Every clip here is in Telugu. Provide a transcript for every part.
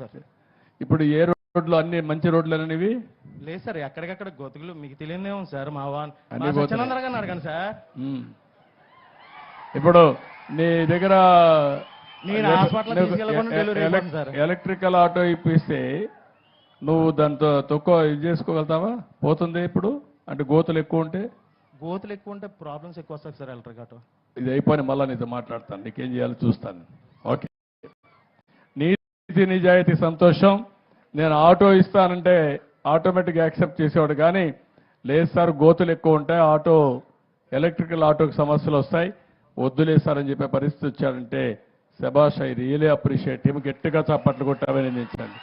సార్. ఇప్పుడు ఏ రోడ్లు అన్ని మంచి రోడ్లు అనేవి లేదు సార్, ఎక్కడికక్కడ గోతుకులు మీకు తెలియదేమో సార్. మా అన్ని పోతున్నాయి. సత్యనందర గారిని అడగండి సార్. ఇప్పుడు నీ దగ్గర నేను హాస్పిటల్ తీసుకెళ్ళకుండా డెలివరీ అయిపోతుంది సార్. ఎలక్ట్రికల్ ఆటో ఇప్పిస్తే నువ్వు దాంతో తక్కువ ఇది చేసుకోగలుగుతావా? పోతుంది ఇప్పుడు అంటే గోతులు ఎక్కువ ఉంటే. గోతులు ఎక్కువ ఉంటే ప్రాబ్లమ్స్ ఎక్కువ వస్తాయి సార్ ఎలక్ట్రిక్ ఆటో. ఇది అయిపోయి మళ్ళీ నీతో మాట్లాడతాను, నీకేం చేయాలో చూస్తాను. ఓకే, నీతి నిజాయితీ సంతోషం. నేను ఆటో ఇస్తానంటే ఆటోమేటిక్గా యాక్సెప్ట్ చేసేవాడు, కానీ లేదు సార్ గోతులు ఎక్కువ ఉంటాయి, ఆటో ఎలక్ట్రికల్ ఆటోకి సమస్యలు వస్తాయి, వద్దులేస్తారని చెప్పే పరిస్థితి వచ్చాడంటే శభాష్, ఐ రియలీ అప్రిషియేట్ హిమ్. గట్టిగా చప్పట్లు కొట్టి అభినందించండి.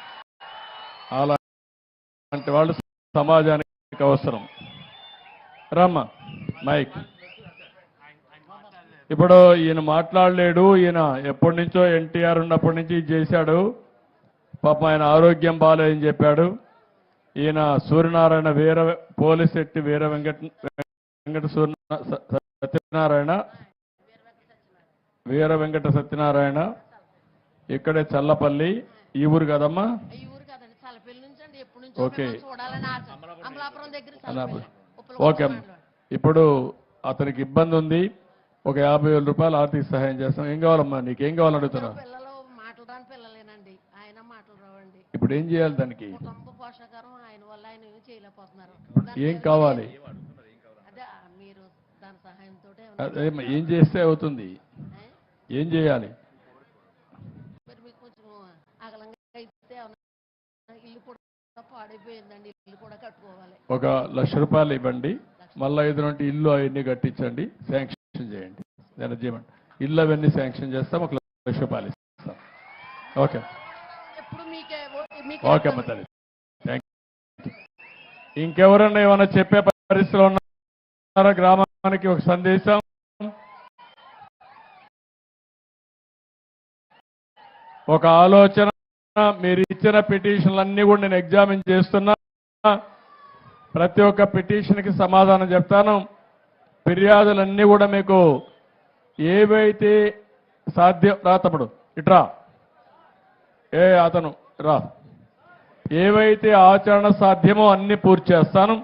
అలాంటి వాళ్ళు సమాజానికి అవసరం. రమ్మ మైక్. ఇప్పుడు ఈయన మాట్లాడలేడు, ఈయన ఎప్పటి నుంచో ఎన్టీఆర్ ఉన్నప్పటి నుంచి ఇది చేశాడు. పాపం ఆయన ఆరోగ్యం బాగాలేదని చెప్పాడు. ఈయన సూర్యనారాయణ పోలిశెట్టి వీర వెంకట సత్యనారాయణ వీర వెంకట సత్యనారాయణ, ఇక్కడే చల్లపల్లి. ఈ ఊరు కదమ్మా? Okay okay. ఇప్పుడు అతనికి ఇబ్బంది ఉంది, ఒక 50,000 రూపాయలు ఆర్థిక సహాయం చేస్తాం. ఏం కావాలమ్మా, నీకేం కావాలని అడుగుతున్నా? ఇప్పుడు ఏం చేయాలి దానికి? ఏం కావాలి? ఏం చేస్తే అవుతుంది? ఏం చేయాలి? ఒక 1,00,000 రూపాయలు ఇవ్వండి, మళ్ళీ 5 నుండి ఇల్లు అవన్నీ కట్టించండి, శాంక్షన్ చేయండి. నేను చేయమండి, ఇల్లు అవన్నీ శాంక్షన్ చేస్తాం, 1,00,000 రూపాయలు ఇస్తాం. ఓకే ఓకే అమ్మ తల్లి, థ్యాంక్ యూ. ఇంకెవరన్నా ఏమైనా చెప్పే పరిస్థితులు ఉన్నారా? గ్రామానికి ఒక సందేశం. ఒక ఆలోచన. మీరు ఇచ్చిన పిటిషన్లన్నీ కూడా నేను ఎగ్జామిన్ చేస్తున్నా. ప్రతి ఒక్క పిటిషన్కి సమాధానం చెప్తాను. ఫిర్యాదులన్నీ కూడా మీకు ఏవైతే సాధ్యం, రా తమ్ముడు ఇట్రా, అతను రా, ఏవైతే ఆచరణ సాధ్యమో అన్ని పూర్తి చేస్తాను.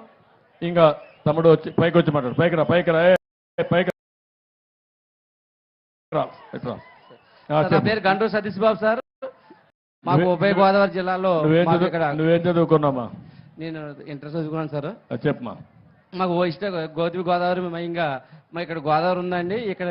ఇంకా తమ్ముడు వచ్చి పైకి వచ్చి మాట్లాడు. పైకి రా, పైకి రా, పైకి రా. నా పేరు గంటూ సతీష్ బాబు సార్. మాకు ఉభయ గోదావరి జిల్లాలో నువ్వేం చదువుకున్నామా? నేను ఇంటర్ చదువుకున్నాను సార్. చెప్పమా. మాకు గోదావరి ఇంకా ఇక్కడ గోదావరి ఉందండి. ఇక్కడ